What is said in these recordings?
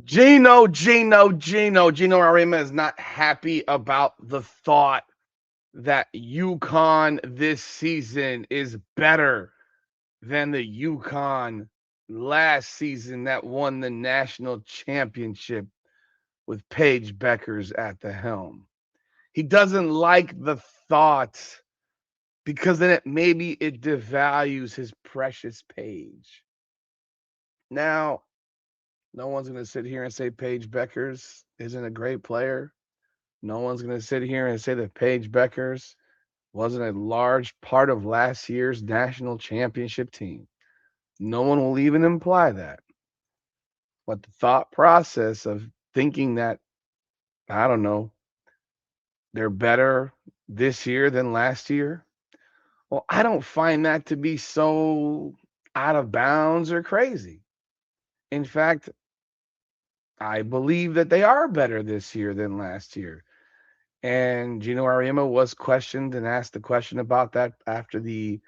Geno Auriemma is not happy about the thought that UConn this season is better than the UConn last season that won the national championship with Paige Bueckers at the helm. He doesn't like the thought because then maybe it devalues his precious Paige. Now, no one's going to sit here and say Paige Bueckers isn't a great player. No one's going to sit here and say that Paige Bueckers wasn't a large part of last year's national championship team. No one will even imply that. But the thought process of thinking that, I don't know, they're better this year than last year, well, I don't find that to be so out of bounds or crazy. In fact, I believe that they are better this year than last year. And Geno Auriemma was questioned and asked the question about that after the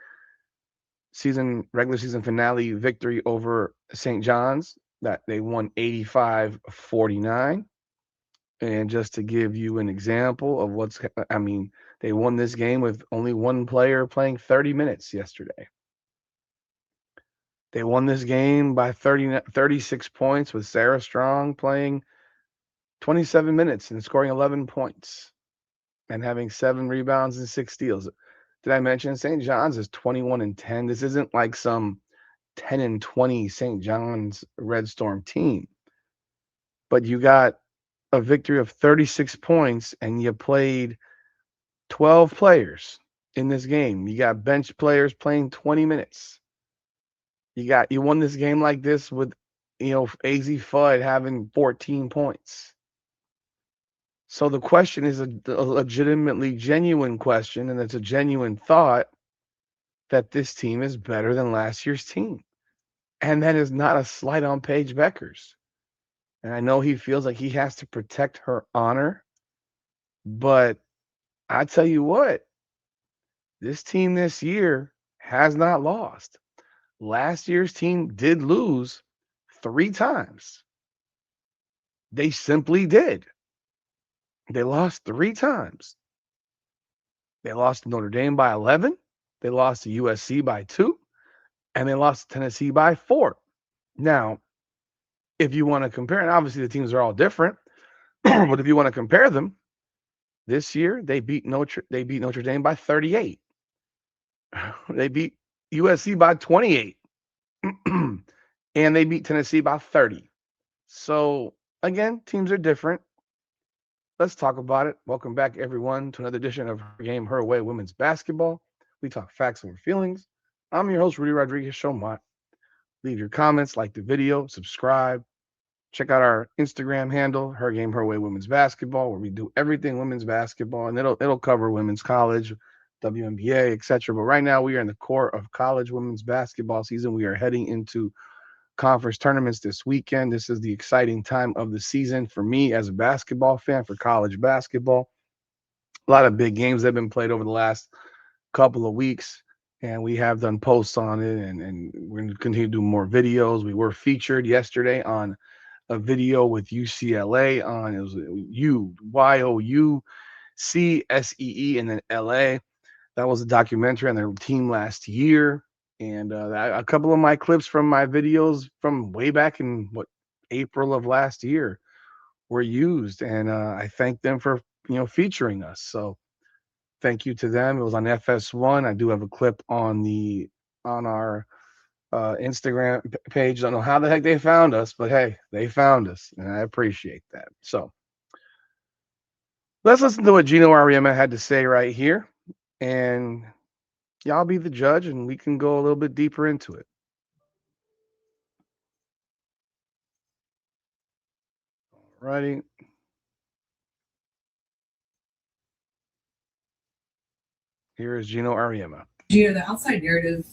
regular season finale victory over St. John's, that they won 85-49. And just to give you an example of they won this game with only one player playing 30 minutes yesterday. They won this game by 36 points with Sarah Strong playing 27 minutes and scoring 11 points and having 7 rebounds and 6 steals. Did I mention St. John's is 21-10? This isn't like some 10-20 St. John's Red Storm team. But you got a victory of 36 points and you played 12 players in this game. You got bench players playing 20 minutes. You won this game like this with, AZ Fudd having 14 points. So the question is a legitimately genuine question, and it's a genuine thought that this team is better than last year's team. And that is not a slight on Paige Bueckers. And I know he feels like he has to protect her honor, but I tell you what, this team this year has not lost. Last year's team did lose 3 times. They simply did. They lost 3 times. They lost to Notre Dame by 11. They lost to USC by 2. And they lost to Tennessee by 4. Now, if you want to compare, and obviously the teams are all different, but if you want to compare them, this year they beat Notre Dame by 38. They beat USC by 28. And they beat Tennessee by 30. So, again, teams are different. Let's talk about it. Welcome back, everyone, to another edition of Her Game, Her Way Women's Basketball. We talk facts over feelings. I'm your host, Rudy Rodriguez Showmont. Leave your comments, like the video, subscribe. Check out our Instagram handle, Her Game, Her Way Women's Basketball, where we do everything women's basketball, and it'll cover women's college, WNBA, etc. But right now, we are in the core of college women's basketball season. We are heading into conference tournaments this weekend. This is the exciting time of the season for me as a basketball fan for college basketball. A lot of big games that have been played over the last couple of weeks, and we have done posts on it, and we're going to continue to do more videos. We were featured yesterday on a video with UCLA on, it was YOUCSEE and then LA. That was a documentary on their team last year. And a couple of my clips from my videos from way back in April of last year were used, and I thank them for featuring us. So thank you to them. It was on FS1. I do have a clip on our Instagram page. Don't know how the heck they found us, but hey, they found us, and I appreciate that. So let's listen to what Geno Auriemma had to say right here, and y'all be the judge, and we can go a little bit deeper into it. Alrighty. Here is Geno Auriemma. Geno, the outside narrative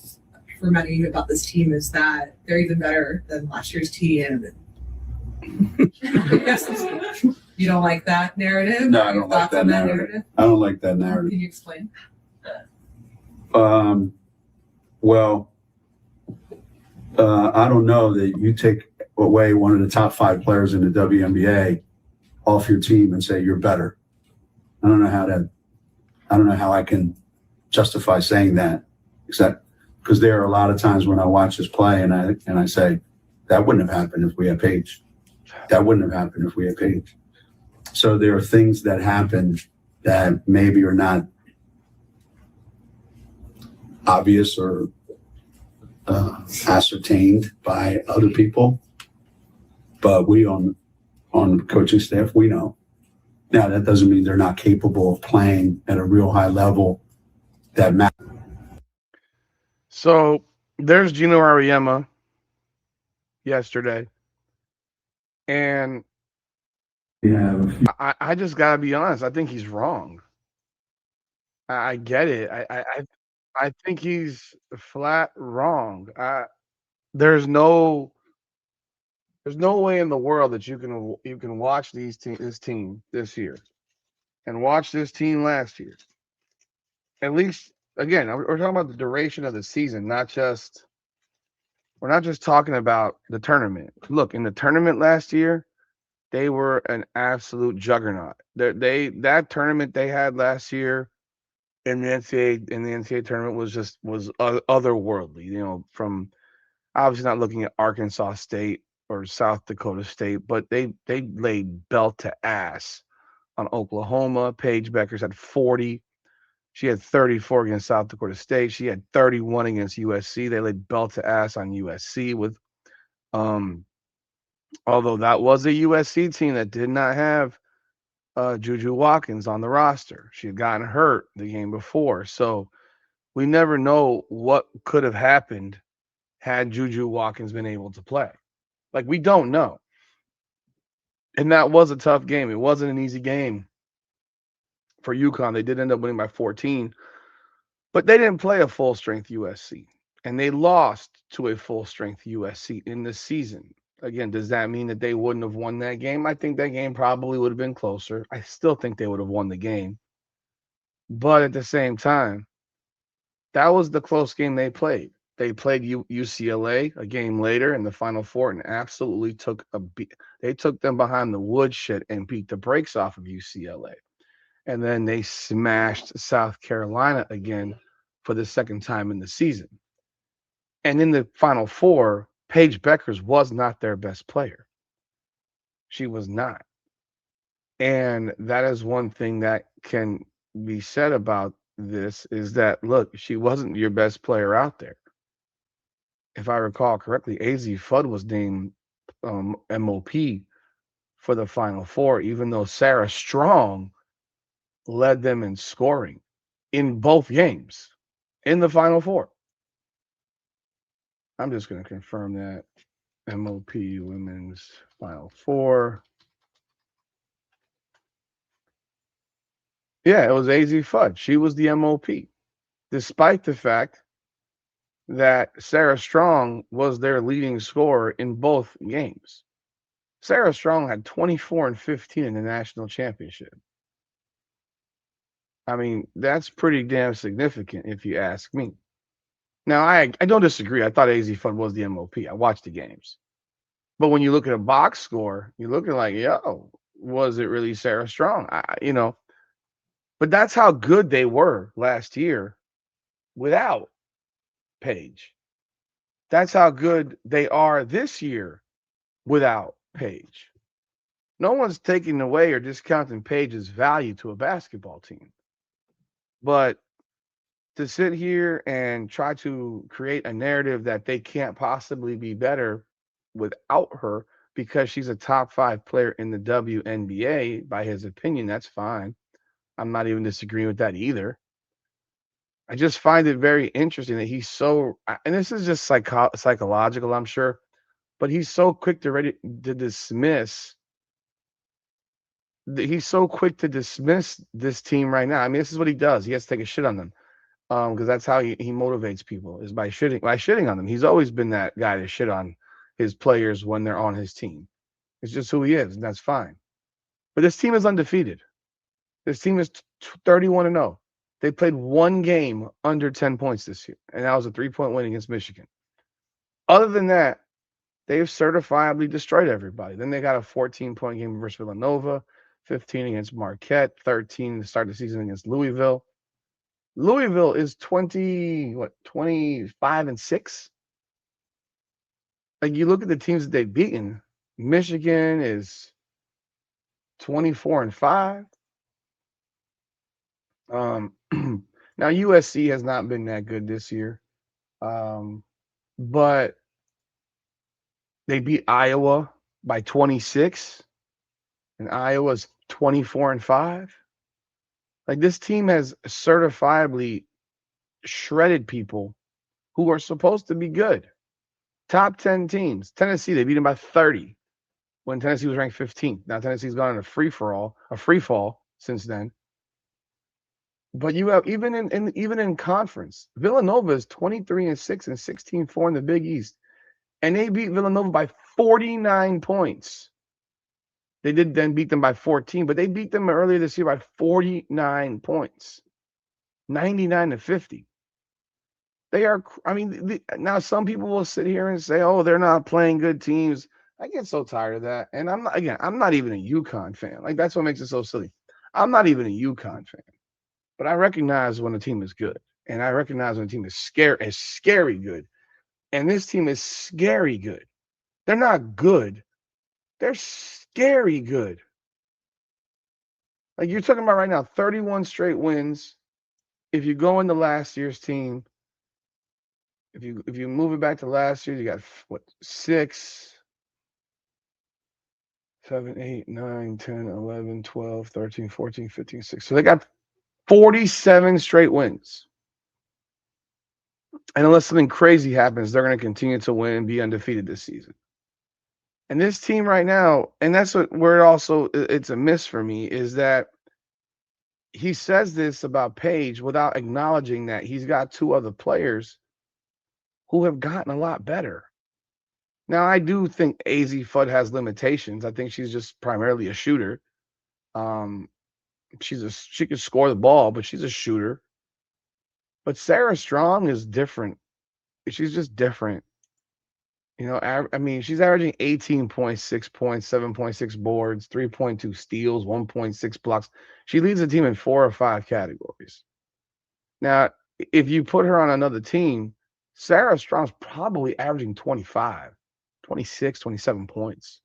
for many about this team is that they're even better than last year's team. You don't like that narrative? No, I don't like that narrative. I don't like that narrative. Can you explain? Well, I don't know that you take away one of the top 5 players in the WNBA off your team and say you're better. I don't know how I can justify saying that, except because there are a lot of times when I watch this play and I say that wouldn't have happened if we had Paige. That wouldn't have happened if we had Paige. So there are things that happen that maybe are not obvious or ascertained by other people, but we on the coaching staff, we know. Now, that doesn't mean they're not capable of playing at a real high level that matters. So there's Geno Auriemma yesterday, and I just gotta be honest. I think he's wrong. I get it. I think he's flat wrong. There's no way in the world that you can watch this team this year and watch this team last year. At least, again, we're talking about the duration of the season, we're not just talking about the tournament. Look, in the tournament last year, they were an absolute juggernaut. That tournament they had last year in the NCAA tournament was otherworldly. You know, from obviously not looking at Arkansas State or South Dakota State, but they laid belt to ass on Oklahoma. Paige Bueckers had 40. She had 34 against South Dakota State. She had 31 against USC. They laid belt to ass on USC with, although that was a USC team that did not have Juju Watkins on the roster. She had gotten hurt the game before. So we never know what could have happened had Juju Watkins been able to play. Like, we don't know. And that was a tough game. It wasn't an easy game for UConn. They did end up winning by 14, but they didn't play a full-strength USC. And they lost to a full-strength USC in this season. Again, does that mean that they wouldn't have won that game? I think that game probably would have been closer. I still think they would have won the game. But at the same time, that was the close game they played. They played UCLA a game later in the Final Four and absolutely took them behind the woodshed and beat the brakes off of UCLA. And then they smashed South Carolina again for the second time in the season. And in the Final Four, Paige Bueckers was not their best player. She was not. And that is one thing that can be said about this is that, look, she wasn't your best player out there. If I recall correctly, AZ Fudd was named MOP for the Final Four, even though Sarah Strong led them in scoring in both games in the Final Four. I'm just going to confirm that. MOP Women's Final Four. Yeah, it was AZ Fudd. She was the MOP, despite the fact that Sarah Strong was their leading scorer in both games. Sarah Strong had 24 and 15 in the national championship. I mean, that's pretty damn significant if you ask me. Now, I don't disagree. I thought AZ Fudd was the MOP. I watched the games. But when you look at a box score, you're looking like, yo, was it really Sarah Strong? But that's how good they were last year without Paige. That's how good they are this year without Paige. No one's taking away or discounting Paige's value to a basketball team. But to sit here and try to create a narrative that they can't possibly be better without her because she's a top 5 player in the WNBA, by his opinion, that's fine. I'm not even disagreeing with that either. I just find it very interesting that he's so, and this is just psychological, I'm sure, but he's so quick to dismiss. He's so quick to dismiss this team right now. I mean, this is what he does. He has to take a shit on them, because that's how he motivates people, is by shitting on them. He's always been that guy to shit on his players when they're on his team. It's just who he is, and that's fine. But this team is undefeated. This team is 31-0. They played one game under 10 points this year, and that was a 3-point win against Michigan. Other than that, they've certifiably destroyed everybody. Then they got a 14-point game versus Villanova, 15 against Marquette, 13 to start the season against Louisville. Louisville is 25-6. Like, you look at the teams that they've beaten. Michigan is 24-5. Now USC has not been that good this year, but they beat Iowa by 26, and Iowa's 24-5. Like, this team has certifiably shredded people who are supposed to be good. Top 10 teams. Tennessee, they beat them by 30 when Tennessee was ranked 15th. Now Tennessee's gone on a free fall since then. But you have even in conference, Villanova is 23-6 and 16-4 in the Big East, and they beat Villanova by 49 points. They did then beat them by 14, but they beat them earlier this year by 49 points, 99-50. They are. I mean, now some people will sit here and say, "Oh, they're not playing good teams." I get so tired of that, and I'm not even a UConn fan. Like, that's what makes it so silly. I'm not even a UConn fan. But I recognize when a team is good, and I recognize when a team is scary good. And this team is scary good. They're not good. They're scary good. Like, you're talking about right now, 31 straight wins. If you go into last year's team, if you move it back to last year, you got 6, 7, 8, 9, 10, 11, 12, 13, 14, 15, 16. So they got 47 straight wins. And unless something crazy happens, they're going to continue to win and be undefeated this season. And this team right now, and that's where it's a miss for me, is that he says this about Paige without acknowledging that he's got 2 other players who have gotten a lot better. Now, I do think AZ Fudd has limitations. I think she's just primarily a shooter. She can score the ball, but she's a shooter. But Sarah Strong is different. She's just different. You know, I mean, she's averaging 18.6 points, 7.6 boards, 3.2 steals, 1.6 blocks. She leads the team in 4 or 5 categories. Now, if you put her on another team, Sarah Strong's probably averaging 25, 26, 27 points.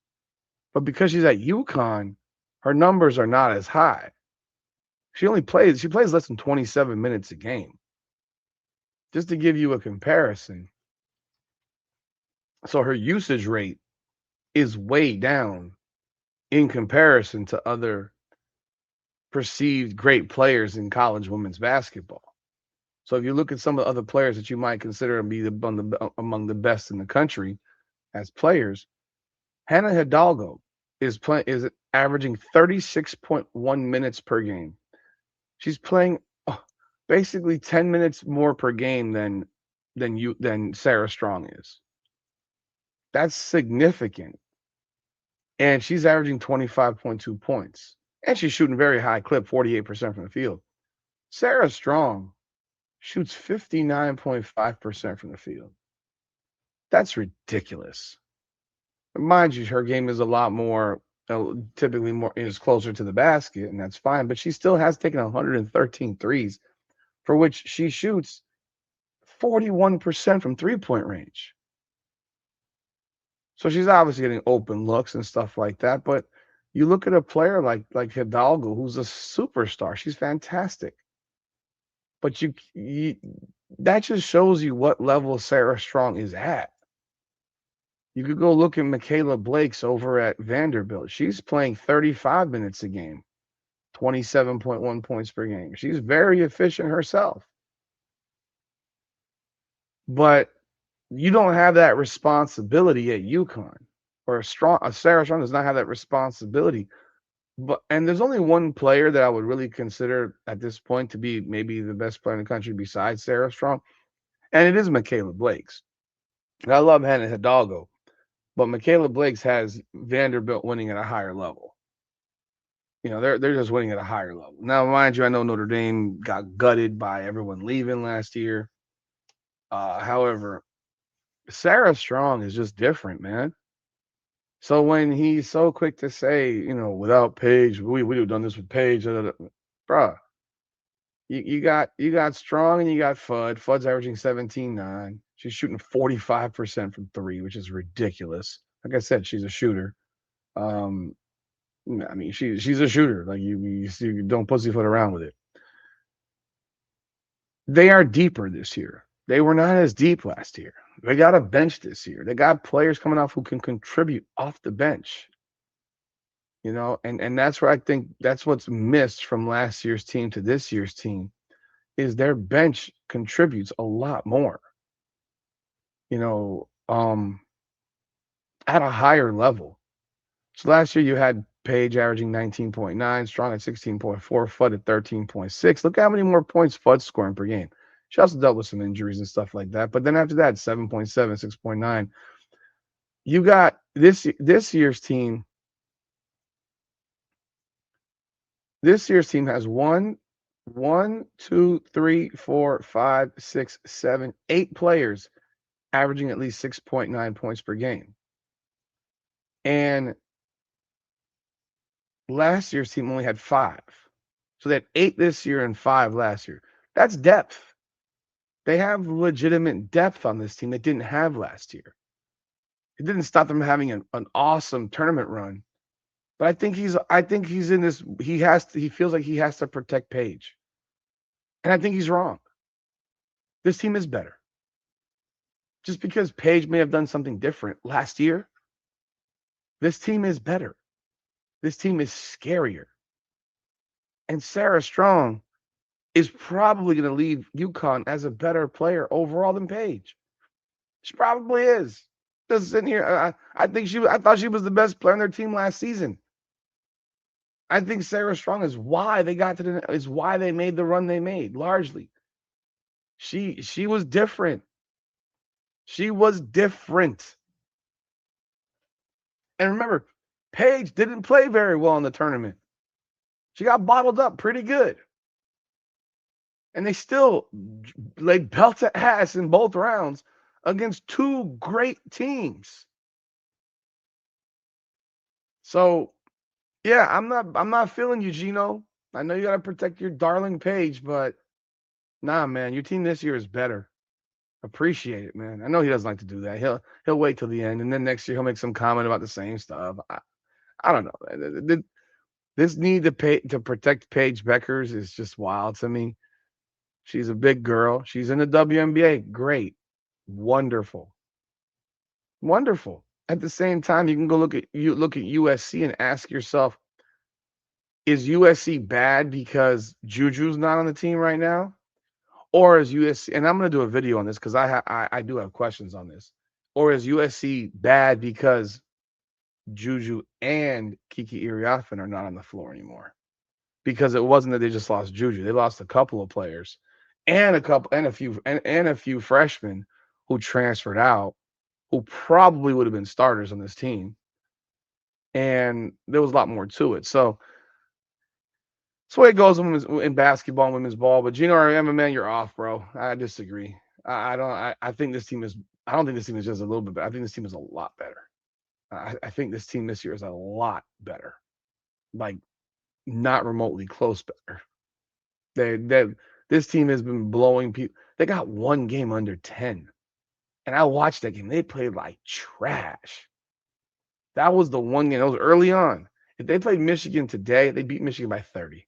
But because she's at UConn, her numbers are not as high. She plays less than 27 minutes a game. Just to give you a comparison. So her usage rate is way down in comparison to other perceived great players in college women's basketball. So if you look at some of the other players that you might consider to be among the best in the country as players, Hannah Hidalgo is averaging 36.1 minutes per game. She's playing basically 10 minutes more per game than Sarah Strong is. That's significant. And she's averaging 25.2 points. And she's shooting very high clip, 48% from the field. Sarah Strong shoots 59.5% from the field. That's ridiculous. Mind you, her game is a lot more, typically more, is closer to the basket, and that's fine. But she still has taken 113 threes, for which she shoots 41% from three-point range. So she's obviously getting open looks and stuff like that. But you look at a player like Hidalgo, who's a superstar. She's fantastic. But that just shows you what level Sarah Strong is at. You could go look at Michaela Blakes over at Vanderbilt. She's playing 35 minutes a game, 27.1 points per game. She's very efficient herself. But you don't have that responsibility at UConn, or Sarah Strong does not have that responsibility. And there's only one player that I would really consider at this point to be maybe the best player in the country besides Sarah Strong, and it is Michaela Blakes. And I love Hannah Hidalgo, but Michaela Blakes has Vanderbilt winning at a higher level. You know, they're just winning at a higher level. Now, mind you, I know Notre Dame got gutted by everyone leaving last year. However, Sarah Strong is just different, man. So when he's so quick to say, without Paige, we would have done this with Paige, bruh. You got Strong and you got Fudd. Fudd's averaging 17.9. She's shooting 45% from three, which is ridiculous. Like I said, she's a shooter. Um, I mean, she's a shooter. Like you don't pussyfoot around with it. They are deeper this year. They were not as deep last year. They got a bench this year. They got players coming off who can contribute off the bench. And that's where I think that's what's missed from last year's team to this year's team is their bench contributes a lot more. You know, um, at a higher level. So last year you had Paige averaging 19.9, Strong at 16.4, Fudd at 13.6. Look how many more points Fudd's scoring per game. She also dealt with some injuries and stuff like that. But then after that, 7.7, 6.9. You got this year's team. This year's team has 1, 2, 3, 4, 5, 6, 7, 8 players averaging at least 6.9 points per game. And last year's team only had 5. So they had 8 this year and 5 last year. That's depth. They have legitimate depth on this team that didn't have last year. It didn't stop them having an awesome tournament run. But I think he's in this. He feels like he has to protect Paige. And I think he's wrong. This team is better. Just because Paige may have done something different last year, this team is better. This team is scarier. And Sarah Strong is probably going to leave UConn as a better player overall than Paige. She probably is. Just sitting here, I thought she was the best player on their team last season. I think Sarah Strong is why they made the run they made, largely. She was different. She was different. And remember, Paige didn't play very well in the tournament. She got bottled up pretty good. And they still laid belt to ass in both rounds against 2 great teams. So, yeah, I'm not feeling you, Geno. I know you got to protect your darling Paige, but nah, man, your team this year is better. Appreciate it, man. I know he doesn't like to do that. He'll wait till the end, and then next year he'll make some comment about the same stuff. I don't know. This need to protect Paige Bueckers is just wild to me. She's a big girl. She's in the WNBA. Great. Wonderful. Wonderful. At the same time, you can go look at USC and ask yourself, is USC bad because Juju's not on the team right now? Or is USC, and I'm going to do a video on this because I do have questions on this. Or is USC bad because Juju and Kiki Iriafen are not on the floor anymore? Because it wasn't that they just lost Juju. They lost a couple of players and a few freshmen who transferred out who probably would have been starters on this team. And there was a lot more to it. So that's the way it goes in basketball and women's ball. But Geno Auriemma, man, you're off, bro. I disagree. I think this team is. I don't think this team is just a little bit better. I think this team is a lot better. I think this team this year is a lot better. Like not remotely close better. This team has been blowing people. They got 1 game under 10. And I watched that game. They played like trash. That was the one game. That was early on. If they played Michigan today, they beat Michigan by 30.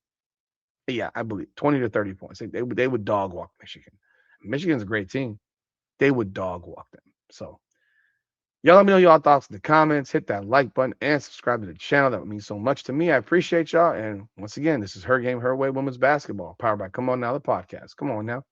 Yeah, I believe 20 to 30 points. They would dog walk Michigan. Michigan's a great team. They would dog walk them. So y'all let me know y'all thoughts in the comments. Hit that like button and subscribe to the channel. That would mean so much to me. I appreciate y'all. And once again, this is Her Game, Her Way Women's Basketball, powered by Come On Now, the podcast. Come on now.